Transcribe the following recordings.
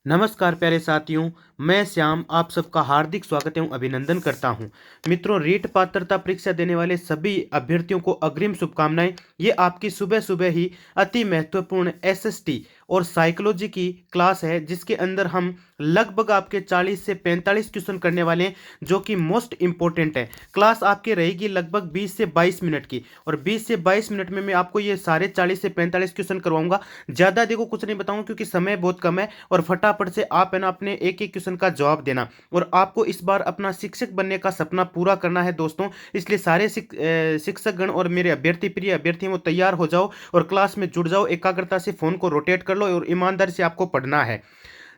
नमस्कार प्यारे साथियों, मैं श्याम आप सबका हार्दिक स्वागत एवं अभिनंदन करता हूं। मित्रों, रीट पात्रता परीक्षा देने वाले सभी अभ्यर्थियों को अग्रिम शुभकामनाएं। ये आपकी सुबह सुबह ही अति महत्वपूर्ण एसएसटी और साइकोलॉजी की क्लास है, जिसके अंदर हम लगभग आपके 40 से 45 क्वेश्चन करने वाले हैं, जो कि मोस्ट इंपॉर्टेंट है। क्लास आपकी रहेगी लगभग 20 से 22 मिनट की, और 20 से 22 मिनट में मैं आपको ये सारे 40 से 45 क्वेश्चन करवाऊंगा। ज़्यादा देखो कुछ नहीं बताऊंगा, क्योंकि समय बहुत कम है, और फटाफट से आप है ना अपने एक एक क्वेश्चन का जवाब देना। और आपको इस बार अपना शिक्षक बनने का सपना पूरा करना है दोस्तों, इसलिए सारे शिक्षकगण और मेरे अभ्यर्थी प्रिय अभ्यर्थी वो तैयार हो जाओ और क्लास में जुड़ जाओ। एकाग्रता से फोन को रोटेट कर लो और ईमानदारी से आपको पढ़ना है।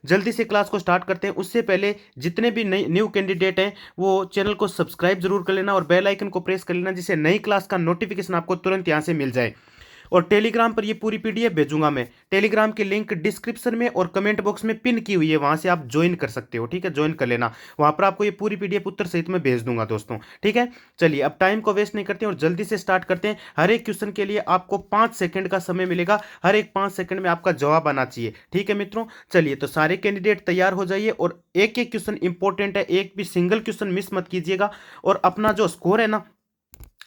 जल्दी से क्लास को स्टार्ट करते हैं। उससे पहले जितने भी नई न्यू कैंडिडेट हैं वो चैनल को सब्सक्राइब जरूर कर लेना और बेल आइकन को प्रेस कर लेना, जिससे नई क्लास का नोटिफिकेशन आपको तुरंत यहाँ से मिल जाए। और टेलीग्राम पर ये पूरी पीडीएफ भेजूंगा मैं। टेलीग्राम की लिंक डिस्क्रिप्शन में और कमेंट बॉक्स में पिन की हुई है, वहां से आप ज्वाइन कर सकते हो। ठीक है, ज्वाइन कर लेना। वहां पर आपको ये पूरी पीडीएफ उत्तर सहित में भेज दूंगा दोस्तों। ठीक है, चलिए अब टाइम को वेस्ट नहीं करते हैं और जल्दी से स्टार्ट करते हैं। हर एक क्वेश्चन के लिए आपको 5 सेकंड का समय मिलेगा। हर एक 5 सेकंड में आपका जवाब आना चाहिए। ठीक है मित्रों, चलिए तो सारे कैंडिडेट तैयार हो जाइए और एक एक क्वेश्चन इंपॉर्टेंट है, एक भी सिंगल क्वेश्चन मिस मत कीजिएगा। और अपना जो स्कोर है ना,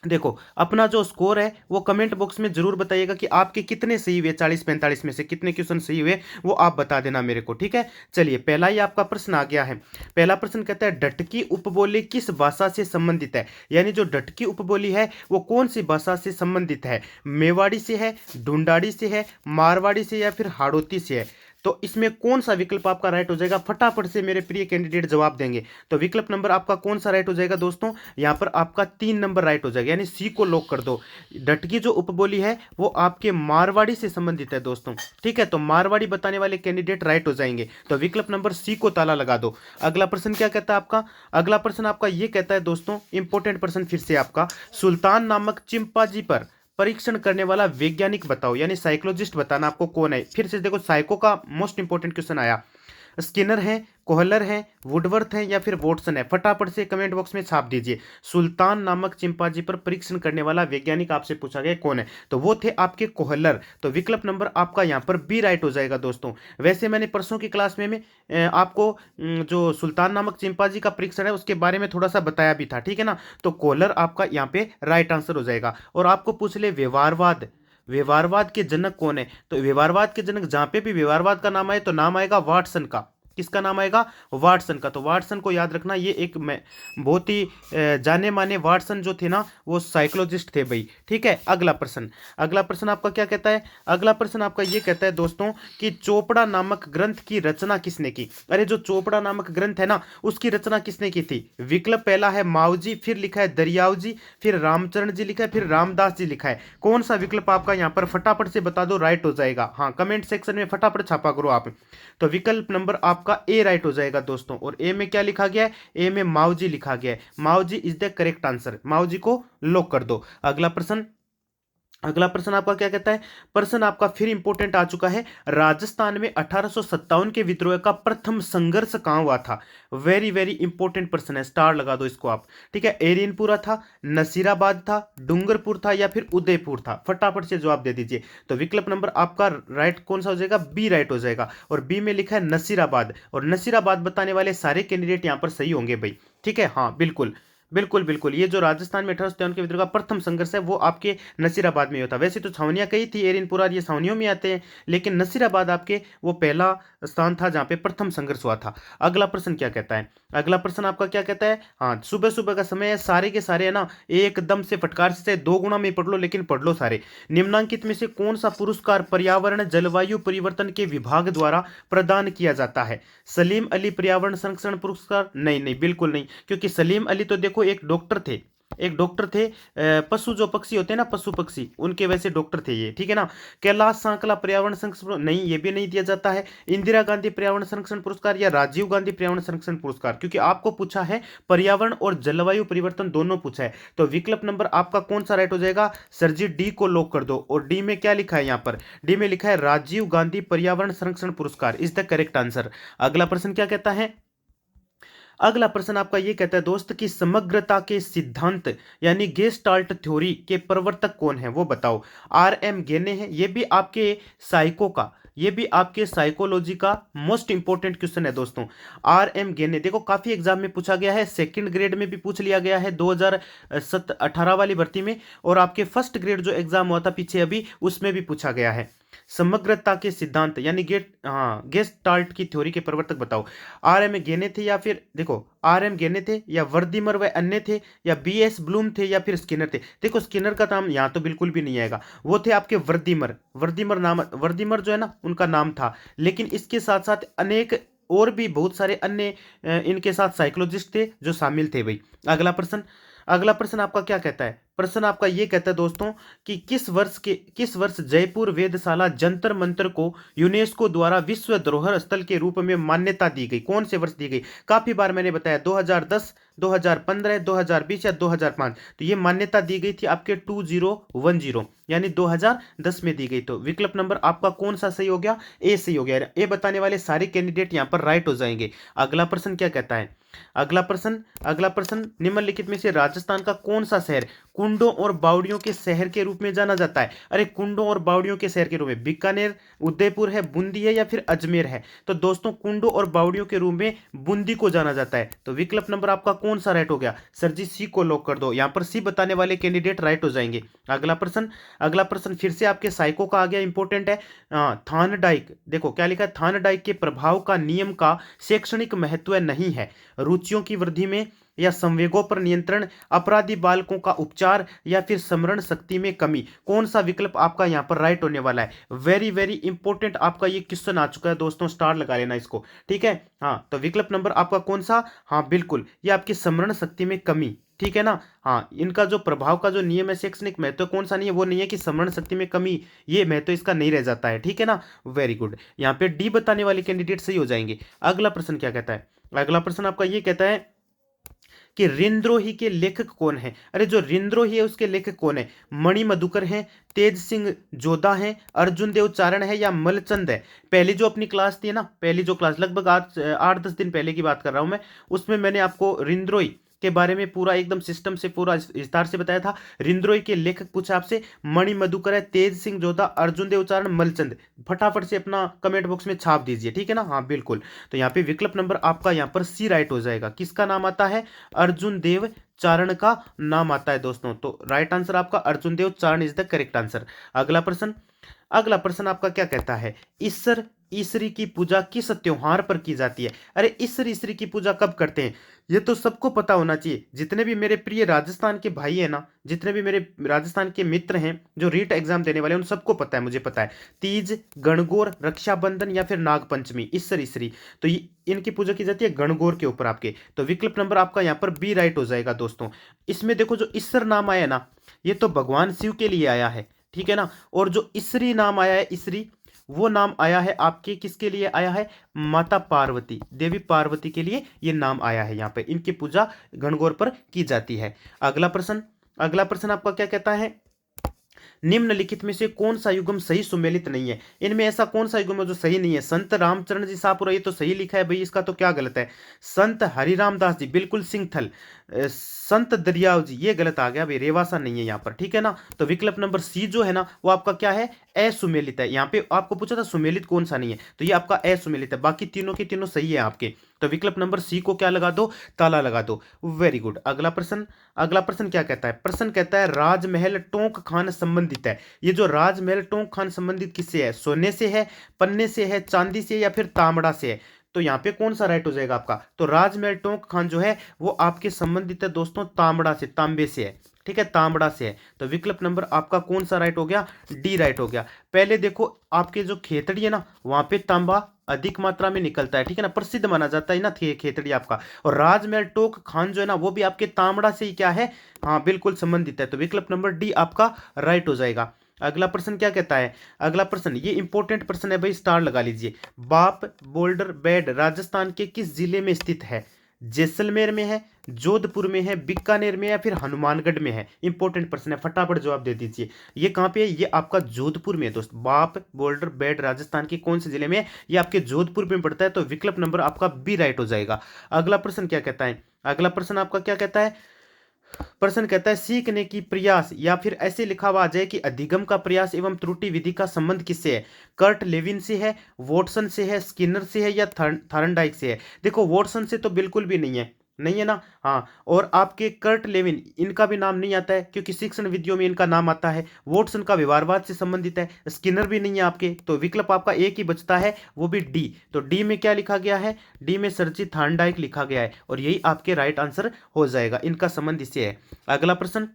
देखो अपना जो स्कोर है वो कमेंट बॉक्स में जरूर बताइएगा कि आपके कितने सही हुए, 40-45 में से कितने क्वेश्चन सही हुए, वो आप बता देना मेरे को। ठीक है, चलिए पहला ही आपका प्रश्न आ गया है। पहला प्रश्न कहता है डटकी उपबोली किस भाषा से संबंधित है। यानी जो डटकी उपबोली है वो कौन सी भाषा से संबंधित है। मेवाड़ी से है, ढूंढाड़ी से है, मारवाड़ी से, या फिर हाड़ौती से है। तो इसमें कौन सा विकल्प आपका राइट हो जाएगा, फटाफट से मेरे प्रिय कैंडिडेट जवाब देंगे। तो विकल्प नंबर आपका कौन सा राइट हो जाएगा दोस्तों, यहां पर आपका 3 नंबर राइट हो जाएगा, यानी सी को लॉक कर दो। डटकी जो उपबोली है वो आपके मारवाड़ी से संबंधित है दोस्तों। ठीक है, तो मारवाड़ी बताने वाले कैंडिडेट राइट हो जाएंगे, तो विकल्प नंबर सी को ताला लगा दो। अगला प्रश्न क्या कहता है आपका, अगला प्रश्न आपका ये कहता है दोस्तों, इंपॉर्टेंट प्रश्न फिर से आपका, सुल्तान नामक चिंपांजी पर परीक्षण करने वाला वैज्ञानिक बताओ। यानी साइकोलॉजिस्ट बताना आपको कौन है। फिर से देखो साइको का मोस्ट इंपॉर्टेंट क्वेश्चन आया। स्किनर है, कोहलर है, वुडवर्थ है, या फिर वॉटसन है। फटाफट से कमेंट बॉक्स में छाप दीजिए। सुल्तान नामक चिंपांजी पर परीक्षण करने वाला वैज्ञानिक आपसे पूछा गया कौन है, तो वो थे आपके कोहलर। तो विकल्प नंबर आपका यहाँ पर बी राइट हो जाएगा दोस्तों। वैसे मैंने परसों की क्लास में आपको जो सुल्तान नामक चिंपांजी का परीक्षण है उसके बारे में थोड़ा सा बताया भी था। ठीक है ना, तो कोहलर आपका यहाँ पे राइट आंसर हो जाएगा। और आपको पूछ ले व्यवहारवाद, व्यवहारवाद के जनक कौन है, तो व्यवहारवाद के जनक जहां पे भी व्यवहारवाद का नाम आए तो नाम आएगा वाटसन का। किसका नाम आएगा, वाटसन का। तो वाटसन को याद रखना, ये एक बहुत ही जाने माने वाटसन जो थे ना वो साइकोलॉजिस्ट थे भाई। ठीक है, अगला प्रश्न, अगला प्रश्न आपका क्या कहता है, अगला प्रश्न आपका ये कहता है दोस्तों कि चोपड़ा नामक ग्रंथ की रचना किसने की। अरे जो चोपड़ा नामक ग्रंथ है ना उसकी रचना किसने की थी। विकल्प पहला है माऊजी, फिर लिखा है दरियाव जी, फिर रामचरण जी लिखा है, फिर रामदास जी लिखा है। कौन सा विकल्प आपका यहाँ पर फटाफट से बता दो, राइट हो जाएगा। हाँ, कमेंट सेक्शन में फटाफट छापा करो आप। तो विकल्प नंबर आपका ए राइट हो जाएगा दोस्तों। और ए में क्या लिखा गया है, ए में माऊजी लिखा गया है। माऊजी इज द करेक्ट आंसर, माऊजी को लॉक कर दो। अगला प्रश्न, अगला प्रश्न आपका क्या कहता है, प्रश्न आपका फिर इंपॉर्टेंट आ चुका है। राजस्थान में 1857 के विद्रोह का प्रथम संघर्ष कहां हुआ था। वेरी वेरी इंपॉर्टेंट प्रश्न है, स्टार लगा दो इसको आप। ठीक है, एरियनपुरा था, नसीराबाद था, डूंगरपुर था, या फिर उदयपुर था। फटाफट से जवाब दे दीजिए। तो विकल्प नंबर आपका राइट कौन सा हो जाएगा, बी राइट हो जाएगा। और बी में लिखा है नसीराबाद, और नसीराबाद बताने वाले सारे कैंडिडेट यहां पर सही होंगे भाई। ठीक है, हाँ बिल्कुल बिल्कुल बिल्कुल, ये जो राजस्थान में 1857 के विद्रोह का प्रथम संघर्ष है वो आपके नसीराबाद में होता है। वैसे तो छावनियां कई थी, एरिनपुरा ये छावनियों में आते हैं, लेकिन नसीराबाद आपके वो पहला स्थान था जहां पे प्रथम संघर्ष हुआ था। अगला प्रश्न क्या कहता है, अगला प्रश्न आपका क्या कहता है, हाँ सुबह सुबह का समय है, सारे के सारे है ना एकदम से फटकार से 2 गुना में पढ़ लो, लेकिन पढ़ लो सारे। निम्नांकित में से कौन सा पुरस्कार पर्यावरण जलवायु परिवर्तन के विभाग द्वारा प्रदान किया जाता है। सलीम अली पर्यावरण संरक्षण पुरस्कार, नहीं नहीं बिल्कुल नहीं, क्योंकि सलीम अली तो देखो एक डॉक्टर थे, एक डॉक्टर थे। पशु जो पक्षी होते हैं ना, पशु पक्षी, उनके वैसे डॉक्टर थे ये। ठीक है ना, कैलाश सांकला पर्यावरण संरक्षण, नहीं ये भी नहीं दिया जाता है। इंदिरा गांधी पर्यावरण संरक्षण पुरस्कार या राजीव गांधी पर्यावरण संरक्षण पुरस्कार, क्योंकि आपको पूछा है पर्यावरण और जलवायु परिवर्तन दोनों पूछा है। तो विकल्प नंबर आपका कौन सा राइट हो जाएगा, सर जी डी को लॉक कर दो। और डी में क्या लिखा है, यहाँ पर डी में लिखा है राजीव गांधी पर्यावरण संरक्षण पुरस्कार इज द करेक्ट आंसर। अगला प्रश्न क्या कहता है, अगला प्रश्न आपका ये कहता है दोस्त कि समग्रता के सिद्धांत यानी गेस्टाल्ट थ्योरी के प्रवर्तक कौन है वो बताओ। आर एम गेने हैं, ये भी आपके साइको का, ये भी आपके साइकोलॉजी का मोस्ट इंपॉर्टेंट क्वेश्चन है दोस्तों। आर एम गेने, देखो काफी एग्जाम में पूछा गया है, सेकंड ग्रेड में भी पूछ लिया गया है 2018 वाली भर्ती में, और आपके फर्स्ट ग्रेड जो एग्जाम हुआ था पीछे अभी, उसमें भी पूछा गया है। समग्रता के सिद्धांत यानी गेस्टाल्ट की थ्योरी के प्रवर्तक बताओ। आर एम गेने थे या फिर, देखो आर एम गेने थे या वर्दीमर व अन्य थे या बी एस ब्लूम थे या फिर स्किनर थे। देखो स्किनर का नाम यहाँ तो बिल्कुल भी नहीं आएगा, वो थे आपके वर्दीमर। वर्दीमर जो है ना उनका नाम था, लेकिन इसके साथ साथ अनेक और भी बहुत सारे अन्य इनके साथ साइकोलॉजिस्ट थे जो शामिल थे भाई। अगला प्रश्न आपका क्या कहता है? प्रश्न आपका ये कहता है दोस्तों कि किस वर्ष जयपुर वेधशाला जंतर मंतर को यूनेस्को द्वारा विश्व धरोहर स्थल के रूप में मान्यता दी गई? कौन से वर्ष दी गई? काफी बार मैंने बताया 2010, 2015, 2020 या 2005। तो ये मान्यता दी गई थी आपके 2010 यानी 2010 में दी गई। तो विकल्प नंबर आपका कौन सा सही हो गया? ए सही हो गया। ए बताने वाले सारे कैंडिडेट यहां पर राइट हो जाएंगे। अगला प्रश्न क्या कहता है? अगला प्रश्न निम्नलिखित में से राजस्थान का कौन सा शहर कुंडों और बावड़ियों के शहर के रूप में जाना जाता है? अरे कुंडों और बावड़ियों के शहर के रूप में बीकानेर, उदयपुर है, बूंदी है या फिर अजमेर है? तो दोस्तों कुंडों और बावड़ियों के रूप में बूंदी को जाना जाता है। तो विकल्प नंबर आपका कौन सा राइट हो गया? सर जी सी को लॉक कर दो। यहां पर सी बताने वाले कैंडिडेट राइट हो जाएंगे। अगला प्रश्न फिर से आपके साइको का आ गया, इंपॉर्टेंट है। थार्नडाइक, देखो क्या लिखा है? थार्नडाइक के प्रभाव का नियम का शैक्षणिक महत्व नहीं है। रुचियों की वृद्धि में या संवेगों पर नियंत्रण, अपराधी बालकों का उपचार या फिर स्मरण शक्ति में कमी? कौन सा विकल्प आपका यहां पर राइट होने वाला है? वेरी वेरी इंपॉर्टेंट आपका ये क्वेश्चन आ चुका है दोस्तों, स्टार लगा लेना इसको, ठीक है। हाँ तो विकल्प नंबर आपका कौन सा? हाँ बिल्कुल, ये आपकी स्मरण शक्ति में कमी, ठीक है ना। हाँ इनका जो प्रभाव का जो नियम है, शैक्षणिक महत्व कौन सा नहीं है, वो नहीं है कि स्मरण शक्ति में कमी, ये महत्व इसका नहीं रह जाता है, ठीक है ना। वेरी गुड, यहाँ पे डी बताने वाले कैंडिडेट सही हो जाएंगे। अगला प्रश्न क्या कहता है? अगला प्रश्न आपका ये कहता है कि रिंद्रोही के लेखक कौन है? अरे जो रिंद्रोही है उसके लेखक कौन है? मणि मधुकर है, तेज सिंह जोधा है, अर्जुन देव चारण है या मलचंद है? पहली जो अपनी क्लास थी ना, पहली जो क्लास लगभग आज 8-10 दिन पहले की बात कर रहा हूं मैं, उसमें मैंने आपको रिंद्रोही के बारे में पूरा एकदम सिस्टम से पूरा विस्तार से बताया था। रिंद्रोही के लेखक पूछा आपसे, मणि मधुकर है, तेज सिंह जोधा, अर्जुन देव चारण, मलचंद। फटाफट से अपना कमेंट बॉक्स में छाप दीजिए, ठीक है ना। हाँ बिल्कुल, तो यहाँ पे विकल्प नंबर आपका यहाँ पर सी राइट हो जाएगा। किसका नाम आता है? अर्जुन देव चारण का नाम आता है दोस्तों। तो राइट आंसर आपका अर्जुन देव चारण इज द करेक्ट आंसर। अगला प्रश्न आपका क्या कहता है? ईसर ईसरी की पूजा किस त्योहार पर की जाती है? अरे ईसर ईसरी की पूजा कब करते हैं? ये तो सबको पता होना चाहिए। जितने भी मेरे प्रिय राजस्थान के भाई हैं ना, जितने भी मेरे राजस्थान के मित्र हैं जो रीट एग्जाम देने वाले हैं, उन सबको पता है, मुझे पता है। तीज, गणगौर, रक्षाबंधन या फिर नागपंचमी, ईसर ईसरी, तो इनकी पूजा की जाती है गणगौर के ऊपर आपके। तो विकल्प नंबर आपका यहाँ पर बी राइट हो जाएगा दोस्तों। इसमें देखो जो ईसर नाम आया ना, ये तो भगवान शिव के लिए आया है, ठीक है ना। और जो ईसरी नाम आया है, ईसरी, वो नाम आया है आपके किसके लिए आया है? माता पार्वती, देवी पार्वती के लिए ये नाम आया है। यहाँ पे इनकी पूजा गणगौर पर की जाती है। अगला प्रश्न आपका क्या कहता है? निम्नलिखित में से कौन सा युग्म सही सुमेलित नहीं है? इनमें ऐसा कौन सा युग्म है जो सही नहीं है? संत रामचरण जी शाहपुरा, ये तो सही लिखा है भाई, इसका तो क्या गलत है? संत हरिराम दास जी, बिल्कुल सिंहथल। संत दरियाव जी, ये गलत आ गया भाई, रेवासा नहीं है यहाँ पर, ठीक है ना। तो विकल्प नंबर सी जो है ना, वो आपका क्या है? असुमेलित है। यहाँ पे आपको पूछा था सुमेलित कौन सा नहीं है, तो ये आपका असुमेलित है। बाकी तीनों के तीनों सही है आपके। तो विकल्प नंबर सी को क्या लगा दो? ताला लगा दो। Very good. अगला प्रश्न क्या कहता है? प्रश्न कहता है राजमहल टोंक खान संबंधित है। ये जो राजमहल टोंक खान संबंधित किससे है? सोने से है, पन्ने से है, चांदी से या फिर तांबड़ा से है? तो यहाँ पे कौन सा राइट हो जाएगा आपका? तो राजमहल टोंक खान जो है वो आपके संबंधित है दोस्तों तांबड़ा से, तांबे से है, ठीक है, तांबड़ा से है। तो विकल्प नंबर आपका कौन सा राइट हो गया? डी राइट हो गया। पहले देखो आपके जो खेतड़ी है ना, वहां पे तांबा अधिक मात्रा में निकलता है, ठीक है ना, प्रसिद्ध माना जाता है ना खेतड़ी आपका। और राजमहल टोंक खान जो है ना, वो भी आपके तांबड़ा से ही क्या है? हाँ बिल्कुल संबंधित है। तो विकल्प नंबर डी आपका राइट हो जाएगा। अगला प्रश्न क्या कहता है? अगला प्रश्न ये इंपॉर्टेंट प्रश्न है भाई, स्टार लगा लीजिए। बाप बोल्डर बेड राजस्थान के किस जिले में स्थित है? जैसलमेर में है, जोधपुर में है, बीकानेर में या फिर हनुमानगढ़ में है? इंपॉर्टेंट प्रश्न है, फटाफट जवाब दे दीजिए। ये कहाँ पे है? ये आपका जोधपुर में है दोस्त। बाप बोल्डर बेड राजस्थान के कौन से जिले में है? ये आपके जोधपुर में पड़ता है। तो विकल्प नंबर आपका बी राइट हो जाएगा। अगला प्रश्न क्या कहता है? अगला प्रश्न आपका क्या कहता है? प्रश्न कहता है सीखने की प्रयास, या फिर ऐसे लिखा हुआ आ जाए कि अधिगम का प्रयास एवं त्रुटि विधि का संबंध किससे है? कर्ट लेविन से है, वॉटसन से है, स्किनर से है, या थॉर्नडाइक से है? देखो वॉटसन से तो बिल्कुल भी नहीं है, नहीं है ना। हाँ, और आपके कर्ट लेविन, इनका भी नाम नहीं आता है क्योंकि शिक्षण विधियों में इनका नाम आता है। वॉटसन का व्यवहारवाद से संबंधित है। स्किनर भी नहीं है आपके, तो विकल्प आपका एक ही बचता है, वो भी डी। तो डी में क्या लिखा गया है? डी में सर जी थॉर्नडाइक लिखा गया है, और यही आपके राइट आंसर हो जाएगा। इनका संबंध इससे है। अगला प्रश्न,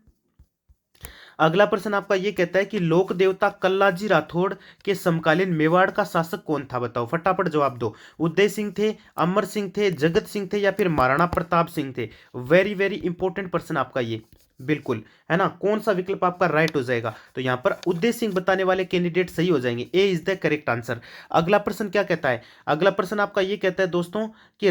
अगला प्रश्न आपका ये कहता है कि लोक देवता कल्लाजी राठौड़ के समकालीन मेवाड़ का शासक कौन था? बताओ, फटाफट जवाब दो। उदय सिंह थे, अमर सिंह थे, जगत सिंह थे, या फिर महाराणा प्रताप सिंह थे? वेरी वेरी इंपॉर्टेंट प्रश्न आपका ये, बिल्कुल है ना। कौन सा विकल्प आपका राइट हो जाएगा? तो यहां पर उदय सिंह बताने वाले कैंडिडेट सही हो जाएंगे। ए इज द करेक्ट आंसर। अगला प्रश्न क्या कहता है? अगला प्रश्न आपका ये कहता है दोस्तों कि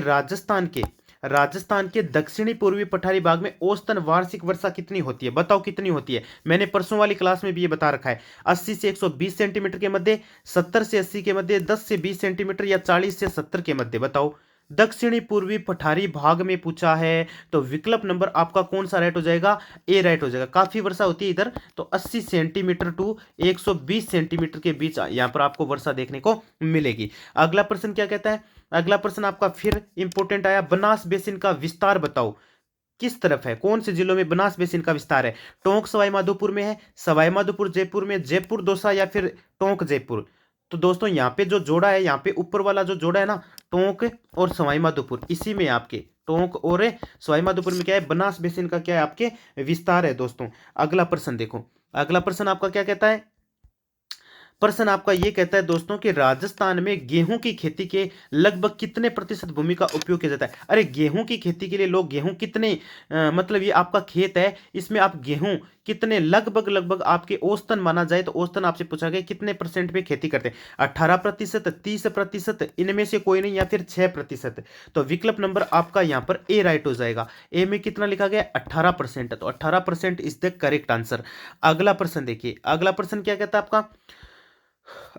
राजस्थान के दक्षिणी पूर्वी पठारी भाग में औसतन वार्षिक वर्षा कितनी होती है? बताओ कितनी होती है। मैंने परसों वाली क्लास में भी ये बता रखा है। 80 से 120 सेंटीमीटर के मध्य, 70 से 80 के मध्य, 10 से 20 सेंटीमीटर, या 40 से 70 के मध्य? बताओ। दक्षिणी पूर्वी पठारी भाग में पूछा है, तो विकल्प नंबर आपका कौन सा राइट हो जाएगा? ए राइट हो जाएगा। काफी वर्षा होती है इधर, तो 80 सेंटीमीटर टू 120 सेंटीमीटर के बीच यहां पर आपको वर्षा देखने को मिलेगी। अगला प्रश्न क्या कहता है? अगला प्रश्न आपका फिर इंपॉर्टेंट आया, बनास बेसिन का विस्तार बताओ किस तरफ है? कौन से जिलों में बनास बेसिन का विस्तार है? टोंक सवाई माधोपुर में है, सवाई माधोपुर जयपुर में, जयपुर दौसा, या फिर टोंक जयपुर? तो दोस्तों यहाँ पे जो जोड़ा है, यहाँ पे ऊपर वाला जो जोड़ा है ना, टोंक और सवाई माधोपुर, इसी में आपके टोंक और सवाई माधोपुर में क्या है? बनास बेसिन का क्या है? आपके विस्तार है दोस्तों। अगला प्रश्न देखो, अगला प्रश्न आपका क्या कहता है? प्रश्न आपका यह कहता है दोस्तों कि राजस्थान में गेहूं की खेती के लगभग कितने प्रतिशत भूमि का उपयोग किया जाता है? अरे गेहूं की खेती के लिए लोग गेहूं कितने मतलब ये आपका खेत है, इसमें आप गेहूं कितने लगभग लगभग आपके औसतन माना जाए तो औसतन आपसे पूछा गया कितने परसेंट पे खेती करते हैं? 18%, 30%, इनमें से कोई नहीं, या फिर 6%? तो विकल्प नंबर आपका यहां पर ए राइट हो जाएगा। ए में कितना लिखा गया? 18%। तो 18% इज द करेक्ट आंसर। अगला प्रश्न देखिए, अगला प्रश्न क्या कहता है आपका?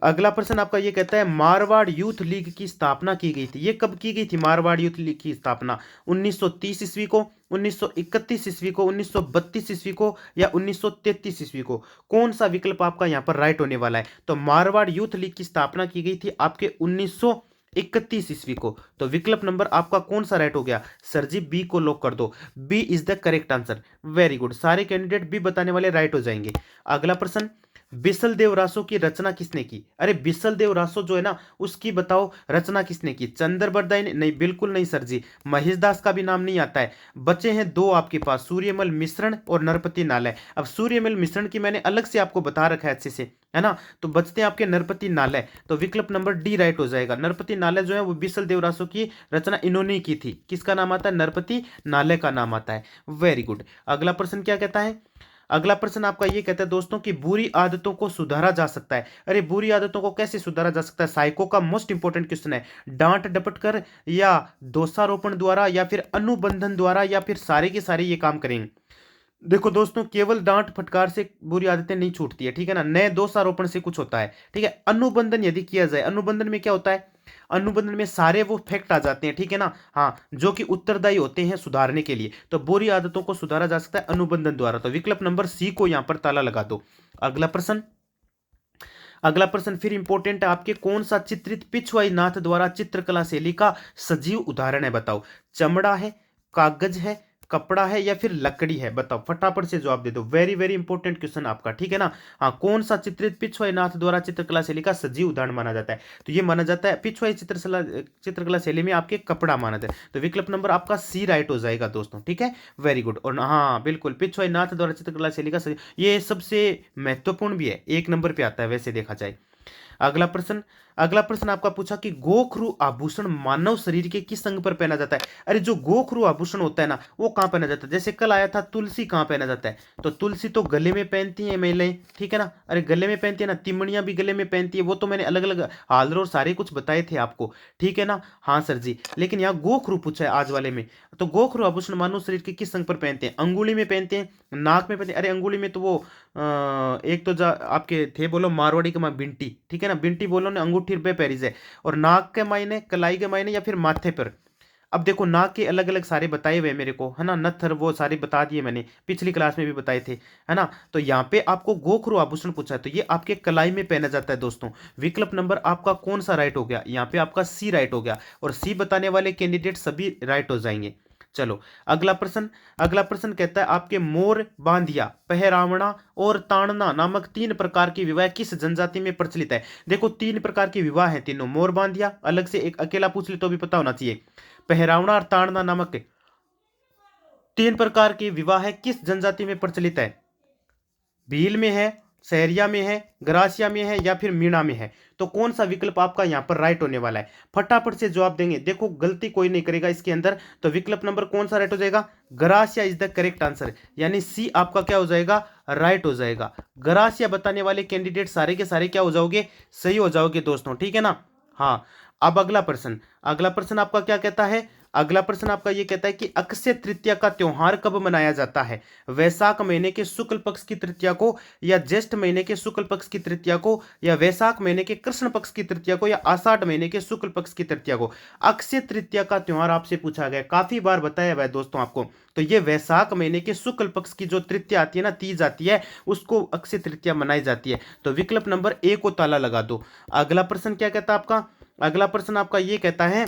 अगला प्रश्न आपका ये कहता है मारवाड़ यूथ लीग की स्थापना की गई थी। ये कब की गई थी मारवाड़ यूथ लीग की स्थापना? 1930 ईस्वी को, 1931 ईस्वी को, 1932 ईस्वी को, या 1933 ईस्वी को? कौन सा विकल्प आपका यहाँ पर राइट होने वाला है? तो मारवाड़ यूथ लीग की स्थापना की गई थी आपके 1931 ईस्वी को। तो विकल्प नंबर आपका कौन सा राइट हो गया? सर जी बी को लॉक कर दो। B is the correct answer. Very good, सारे कैंडिडेट बी बताने वाले राइट हो जाएंगे। अगला प्रश्न, बिसल देव रासो की रचना किसने की? अरे बिसल देव रासो जो है ना, उसकी बताओ रचना किसने की? चंद्र बरदाई ने? नहीं, बिल्कुल नहीं सर जी। महेश दास का भी नाम नहीं आता है। बचे हैं दो आपके पास, सूर्यमल मिश्रण और नरपति नालय। अब सूर्यमल मिश्रण की मैंने अलग से आपको बता रखा है अच्छे से, है ना। तो बचते हैं आपके नरपति नालय। तो विकल्प नंबर डी राइट हो जाएगा। नरपति नालय जो है वो बिसल देव रासो की रचना इन्होंने की थी। किसका नाम आता है? नरपति नालय का नाम आता है। Very good. अगला प्रश्न क्या कहता है? अगला प्रश्न आपका ये कहता है दोस्तों कि बुरी आदतों को सुधारा जा सकता है। अरे बुरी आदतों को कैसे सुधारा जा सकता है? साइको का मोस्ट इंपोर्टेंट क्वेश्चन है। डांट डपट कर, या दोषारोपण द्वारा, या फिर अनुबंधन द्वारा, या फिर सारे के सारे ये काम करेंगे? देखो दोस्तों, केवल डांट फटकार से बुरी आदतें नहीं छूटती है, ठीक है ना। नए दोषारोपण से कुछ होता है, ठीक है। अनुबंधन यदि किया जाए, अनुबंधन में क्या होता है? अनुबंधन में सारे वो फैक्ट आ जाते हैं, ठीक है ना। हाँ, जो कि उत्तरदायी होते हैं सुधारने के लिए। तो बुरी आदतों को सुधारा जा सकता है अनुबंधन द्वारा। तो विकल्प नंबर सी को यहां पर ताला लगा दो। अगला प्रश्न, अगला प्रश्न फिर इंपॉर्टेंट है आपके, कौन सा चित्रित पिछवाई नाथ द्वारा चित्रकला शैली का सजीव उदाहरण है? बताओ। चमड़ा है, कागज है, कपड़ा है, या फिर लकड़ी है? बताओ, फटाफट से जवाब दे दो। वेरी वेरी इंपॉर्टेंट क्वेश्चन आपका, ठीक है ना। हाँ, कौन सा चित्रित पिछवाई नाथ द्वारा चित्रकला शैली का सजीव उदाहरण माना जाता है? तो ये माना जाता है पिछवाई चित्रकला शैली में आपके कपड़ा माना जाता है। तो विकल्प नंबर आपका सी राइट हो जाएगा दोस्तों, ठीक है। Very good. और हाँ बिल्कुल, पिछवाई नाथ द्वारा चित्रकला शैली का ये सबसे महत्वपूर्ण भी है, एक नंबर पे आता है वैसे देखा जाए। अगला प्रश्न, अगला प्रश्न आपका पूछा कि गोखरू आभूषण मानव शरीर के किस अंग पर पहना जाता है? अरे जो गोखरू आभूषण होता है ना, वो कहां पहना जाता है? जैसे कल आया था तुलसी, कहां पहना जाता है? तो तुलसी तो गले में पहनती है महिलाएं, ठीक है ना। अरे गले में पहनती है ना, तिमड़ियां भी गले में पहनती है। वो तो मैंने अलग अलग हालर और सारे कुछ बताए थे आपको, ठीक है ना। हाँ सर जी, लेकिन यहाँ गोखरू पूछा है आज वाले में। तो गोखरू आभूषण मानव शरीर के किस अंग पर पहनते हैं? अंगुली में पहनते हैं, नाक में पहनते हैं। अरे अंगुली में तो वो एक तो आपके थे, बोलो मारवाड़ी के माँ बिंटी, ठीक है ना। बिंटी बोलो ने अंगूठी पे पैरिस है। और नाक के मायने, कलाई के मायने, या फिर माथे पर? अब देखो नाक के अलग अलग सारे बताए हुए मेरे को, है ना, नत्थर वो सारे बता दिए मैंने, पिछली क्लास में भी बताए थे, है ना। तो यहाँ पे आपको गोखरू आभूषण पूछा है, तो ये आपके कलाई में पहना जाता है दोस्तों। विकल्प नंबर आपका कौन सा राइट हो गया, यहाँ पे आपका सी राइट हो गया, और सी बताने वाले कैंडिडेट सभी राइट हो जाएंगे। चलो अगला प्रश्न। अगला प्रश्न कहता है आपके मोर बांधिया, पहरावना और ताड़ना नामक तीन प्रकार के विवाह किस जनजाति में प्रचलित है। देखो तीन प्रकार के विवाह हैं तीनों, मोर बांधिया अलग से एक अकेला पूछ ले तो भी पता होना चाहिए, पहरावना और ताड़ना नामक तीन प्रकार के विवाह किस जनजाति में प्रचलित है। भील में है, सहरिया में है, ग्रासिया में है, या फिर मीणा में है। तो कौन सा विकल्प आपका यहां पर राइट होने वाला है, फटाफट से जवाब देंगे, देखो गलती कोई नहीं करेगा इसके अंदर। तो विकल्प नंबर कौन सा राइट हो जाएगा, gratia is the correct answer, यानी सी आपका क्या हो जाएगा, राइट हो जाएगा। ग्रासिया बताने वाले कैंडिडेट सारे के सारे क्या हो जाओगे, सही हो जाओगे दोस्तों, ठीक है ना। हाँ अब अगला प्रश्न। अगला प्रश्न आपका क्या कहता है, अगला प्रश्न आपका ये कहता है कि अक्षय तृतीया का त्योहार कब मनाया जाता है, वैशाख महीने के शुक्ल पक्ष की तृतीया को, या ज्येष्ठ महीने के शुक्ल पक्ष की तृतीया को, या वैशाख महीने के कृष्ण पक्ष की तृतीया को, या आषाढ़ महीने के शुक्ल पक्ष की तृतीया को। अक्षय तृतीया का त्योहार आपसे पूछा गया, काफी बार बताया हुआ है दोस्तों आपको। तो ये वैशाख महीने के शुक्ल पक्ष की जो तृतीया आती है ना, तीज आती है, उसको अक्षय तृतीया मनाई जाती है। तो विकल्प नंबर ए को ताला लगा दो। अगला प्रश्न क्या कहता है आपका, अगला प्रश्न आपका ये कहता है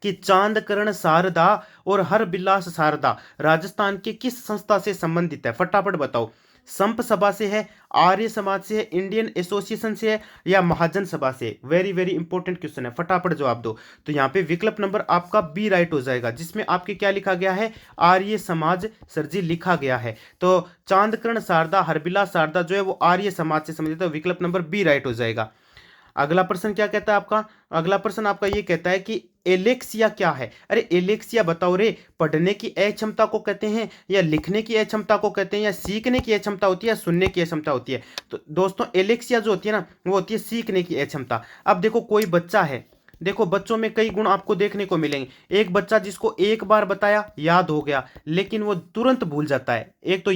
कि चांदकरण शारदा और हर बिलास शारदा राजस्थान के किस संस्था से संबंधित है, फटाफट बताओ। संप सभा से है, आर्य समाज से है, इंडियन एसोसिएशन से है, या महाजन सभा से। वेरी वेरी इंपॉर्टेंट क्वेश्चन है, फटाफट जवाब दो। तो यहाँ पे विकल्प नंबर आपका बी राइट हो जाएगा, जिसमें आपके क्या लिखा गया है, आर्य समाज सर जी लिखा गया है। तो चांदकरण शारदा हरबिलास शारदा जो है वो आर्य समाज से संबंधित है, विकल्प नंबर बी राइट हो जाएगा। अगला प्रश्न क्या कहता है आपका, अगला प्रश्न आपका ये कहता है कि एलेक्सिया क्या है। अरे एलेक्सिया बताओ रे, पढ़ने की अक्षमता को कहते हैं, या लिखने की अक्षमता को कहते हैं, या सीखने की अक्षमता होती है, या सुनने की अक्षमता होती है। तो दोस्तों एलेक्सिया जो होती है ना, वो होती है सीखने की अक्षमता। अब देखो कोई बच्चा है, देखो बच्चों में कई गुण आपको देखने को मिलेंगे। एक बच्चा जिसको एक बार बताया याद हो गया, लेकिन वो तुरंत भूल जाता है, एक तो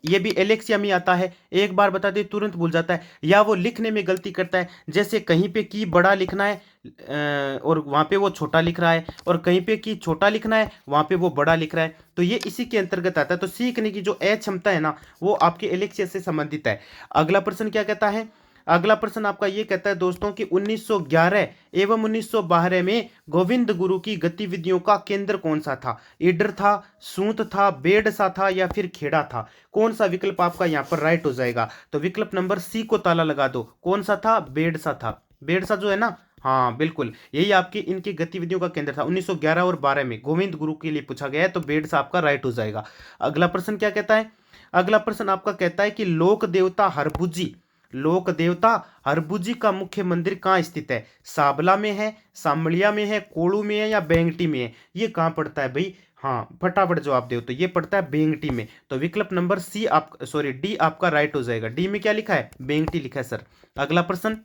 ये भी एलेक्सिया में आता है, एक बार बता दे तुरंत भूल जाता है। या वो लिखने में गलती करता है, जैसे कहीं पे की बड़ा लिखना है और वहाँ पे वो छोटा लिख रहा है, और कहीं पे की छोटा लिखना है वहाँ पे वो बड़ा लिख रहा है। तो ये इसी के अंतर्गत आता है। तो सीखने की जो क्षमता है ना, वो आपके एलेक्सिया से संबंधित है। अगला प्रश्न क्या कहता है, अगला प्रश्न आपका ये कहता है दोस्तों कि 1911 एवं 1912 में गोविंद गुरु की गतिविधियों का केंद्र कौन सा था, ईडर था, सूत था, बेडसा था, या फिर खेड़ा था। कौन सा विकल्प आपका यहाँ पर राइट हो जाएगा। तो विकल्प नंबर सी को ताला लगा दो, कौन सा था, बेडसा था। बेडसा जो है ना, हाँ बिल्कुल यही आपकी इनकी गतिविधियों का केंद्र था। 1911 और 12 में गोविंद गुरु के लिए पूछा गया है, तो बेडसा आपका राइट हो जाएगा। अगला प्रश्न क्या कहता है, अगला प्रश्न आपका कहता है कि लोक देवता हरबुजी, लोक देवता हरबुजी का मुख्य मंदिर कहाँ स्थित है, साबला में है, सामलिया में है, कोड़ू में है, या बेंगटी में है। ये कहाँ पड़ता है भाई, हाँ फटाफट जवाब दो। तो ये पड़ता है बेंगटी में। तो विकल्प नंबर सी आप सॉरी डी आपका राइट हो जाएगा। डी में क्या लिखा है, बेंगटी लिखा है सर। अगला प्रश्न,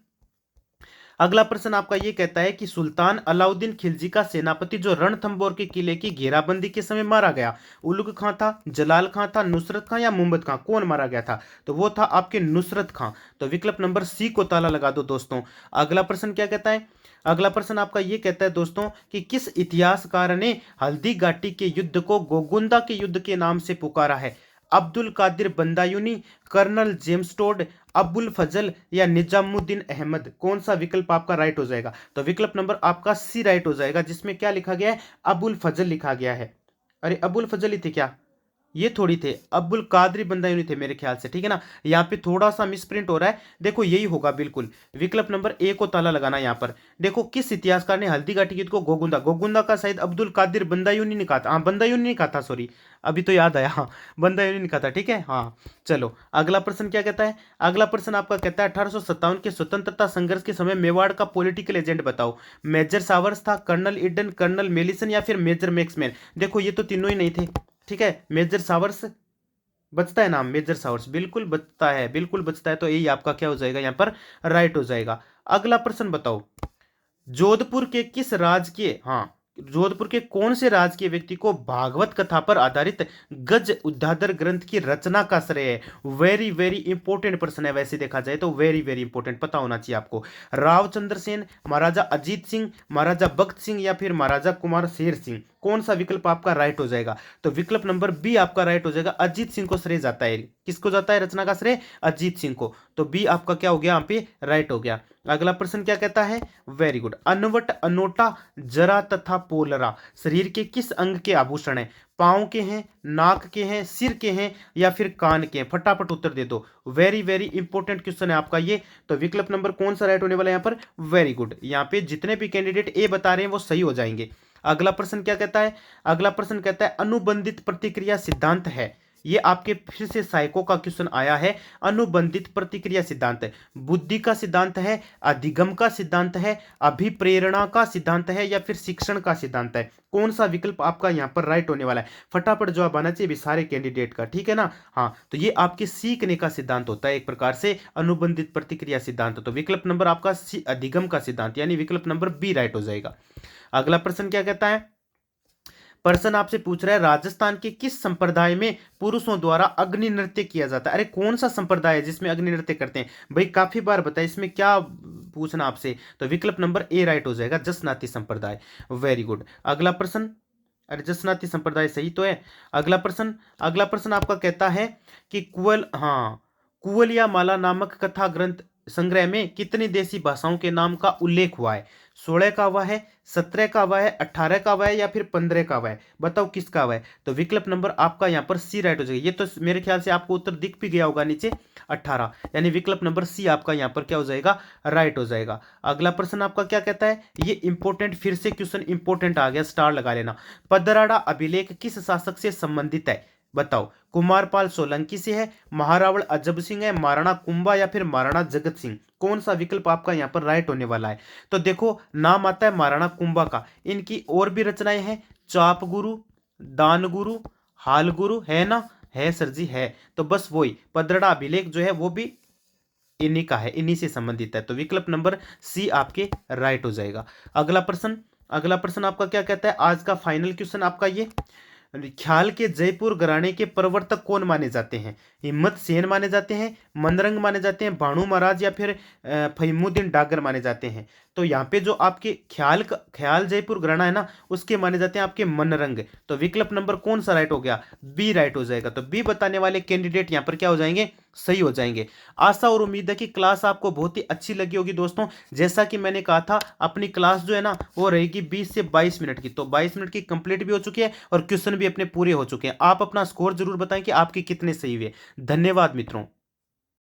अगला प्रश्न आपका ये कहता है कि सुल्तान अलाउद्दीन खिलजी का सेनापति जो रणथंबोर के किले की घेराबंदी के समय मारा गया, उलुग खां था, जलाल खां था, नुसरत खां, या मोहम्मद खां, कौन मारा गया था। तो वो था आपके नुसरत खां। तो विकल्प नंबर सी को ताला लगा दो दोस्तों। अगला प्रश्न क्या कहता है, अगला प्रश्न आपका ये कहता है दोस्तों कि किस इतिहासकार ने हल्दी घाटी के युद्ध को गोगुंदा के युद्ध के नाम से पुकारा है, Abdul Qadir Badayuni, colonel James Tod, Abul Fazl, या निजामुद्दीन अहमद। कौन सा विकल्प आपका राइट हो जाएगा। तो विकल्प नंबर आपका सी राइट हो जाएगा, जिसमें क्या लिखा गया है, अबुल फजल लिखा गया है। अरे अबुल फजल ही थे क्या, ये थोड़ी थे, अब्दुल कादरी बंदायूनी थे मेरे ख्याल से, ठीक है ना। यहाँ पे थोड़ा सा मिसप्रिंट हो रहा है, देखो यही होगा बिल्कुल। विकल्प नंबर ए को ताला लगाना यहाँ पर। देखो किस इतिहासकार ने हल्दी घाटी युद्ध को गोगुंदा, गोगुंदा का शायद अब्दुल कादिर बंदायूनी ने कहा था, हाँ बंदायूनी ने कहा था, सॉरी अभी तो याद आया, हाँ बंदायूनी ने कहा था, ठीक है। हाँ चलो अगला प्रश्न क्या कहता है, अगला प्रश्न आपका कहता है 1857 के स्वतंत्रता संघर्ष के समय मेवाड़ का पॉलिटिकल एजेंट बताओ, मेजर सावर्स था, कर्नल इडन, कर्नल मेलिसन, या फिर मेजर मैक्समैन। देखो ये तो तीनों ही नहीं थे, ठीक है। मेजर सावर्स बचता है नाम, मेजर सावर्स बिल्कुल बचता है, बिल्कुल बचता है। तो यही आपका क्या हो जाएगा यहाँ पर, राइट हो जाएगा। अगला प्रश्न बताओ, जोधपुर के किस राज के, हाँ जोधपुर के कौन से राजकीय व्यक्ति को भागवत कथा पर आधारित गज उद्धार ग्रंथ की रचना का श्रेय है? वेरी वेरी इंपॉर्टेंट प्रश्न है, वैसे देखा जाए तो वेरी वेरी इंपॉर्टेंट, पता होना चाहिए आपको। रावचंद्र सेन, महाराजा अजीत सिंह, महाराजा भक्त सिंह या फिर महाराजा कुमार शेर सिंह, कौन सा विकल्प आपका राइट हो जाएगा? तो विकल्प नंबर बी आपका राइट हो जाएगा। अजीत सिंह को श्रेय जाता है। किसको जाता है रचना का श्रेय? अजीत सिंह को। तो बी आपका क्या हो गया यहाँ पे? राइट हो गया। अगला प्रश्न क्या कहता है? Very good. अनवट, अनोटा, जरा तथा पोलरा शरीर के किस अंग के आभूषण है? पांव के हैं, नाक के हैं, सिर के हैं या फिर कान के हैं? फटाफट उत्तर दे दो। वेरी वेरी इंपॉर्टेंट क्वेश्चन है आपका ये। तो विकल्प नंबर कौन सा राइट होने वाला है यहाँ पर? Very good. यहाँ पे जितने भी कैंडिडेट ए बता रहे हैं वो सही हो जाएंगे। अगला प्रश्न क्या कहता है? अगला प्रश्न कहता है अनुबंधित प्रतिक्रिया सिद्धांत है। ये आपके फिर से साइको का क्वेश्चन आया है। अनुबंधित प्रतिक्रिया सिद्धांत है, बुद्धि का सिद्धांत है, अधिगम का सिद्धांत है, अभिप्रेरणा का सिद्धांत है या फिर शिक्षण का सिद्धांत है? कौन सा विकल्प आपका यहाँ पर राइट होने वाला है? फटाफट जवाब आना चाहिए सारे कैंडिडेट का, ठीक है ना। हाँ, तो ये आपके सीखने का सिद्धांत होता है एक प्रकार से, अनुबंधित प्रतिक्रिया सिद्धांत। तो विकल्प नंबर आपका सी, अधिगम का सिद्धांत, यानी विकल्प नंबर बी राइट हो जाएगा। अगला प्रश्न क्या कहता है? प्रश्न आपसे पूछ रहा है राजस्थान के किस संप्रदाय में पुरुषों द्वारा अग्नि नृत्य किया जाता है? अरे कौन सा संप्रदाय है जिसमें अग्नि नृत्य करते हैं भाई? काफी बार बताया, इसमें क्या पूछना आपसे? तो विकल्प नंबर ए राइट हो जाएगा, जसनाती संप्रदाय। Very good. अगला प्रश्न, अरे जसनाती संप्रदाय सही तो है। अगला प्रश्न, अगला प्रश्न आपका कहता है कि कुवल या माला नामक कथा ग्रंथ संग्रह में कितनी देसी भाषाओं के नाम का उल्लेख हुआ है? 16 का हुआ है, 17 का हुआ है, 18 का हुआ है या फिर 15 का हुआ है? बताओ किसका हुआ है? तो विकल्प नंबर आपका यहाँ पर सी राइट हो जाएगा। ये तो मेरे ख्याल से आपको उत्तर दिख भी गया होगा नीचे, 18, यानी विकल्प नंबर सी आपका यहाँ पर क्या हो जाएगा? राइट हो जाएगा। अगला प्रश्न आपका क्या कहता है? ये इंपॉर्टेंट, फिर से क्वेश्चन इंपॉर्टेंट आ गया, स्टार लगा लेना। पदराड़ा अभिलेख किस शासक से संबंधित है? बताओ। कुमारपाल सोलंकी से है, महारावल अजब सिंह है, महाराणा कुंभा या फिर महाराणा जगत सिंह? कौन सा विकल्प आपका यहाँ पर राइट होने वाला है? तो देखो नाम आता है महाराणा कुंभा का। इनकी और भी रचनाएं हैं, चाप गुरु, दान गुरु, हाल गुरु, है ना? है सर जी, है। तो बस वही पदराड़ा अभिलेख जो है वो भी इन्हीं का है, इन्हीं से संबंधित है। तो विकल्प नंबर सी आपके राइट हो जाएगा। अगला प्रश्न, अगला प्रश्न आपका क्या कहता है? आज का फाइनल क्वेश्चन आपका ये, ख्याल के जयपुर घराने के प्रवर्तक कौन माने जाते हैं? हिम्मत सेन माने जाते हैं, मनरंग माने जाते हैं, भानु महाराज या फिर फहीमुद्दीन डागर माने जाते हैं? तो यहाँ पे जो आपके ख्याल जयपुर घराना है ना, उसके माने जाते हैं आपके मनरंग। तो विकल्प नंबर कौन सा राइट हो गया? बी राइट हो जाएगा। तो बी बताने वाले कैंडिडेट यहाँ पर क्या हो जाएंगे? सही हो जाएंगे। आशा और उम्मीद है कि क्लास आपको बहुत ही अच्छी लगी होगी दोस्तों। जैसा कि मैंने कहा था, अपनी क्लास जो है ना वो रहेगी 20 से 22 मिनट की। तो 22 मिनट की कंप्लीट भी हो चुकी है और क्वेश्चन भी अपने पूरे हो चुके हैं। आप अपना स्कोर जरूर बताएं कि आपके कितने सही हुए। धन्यवाद मित्रों।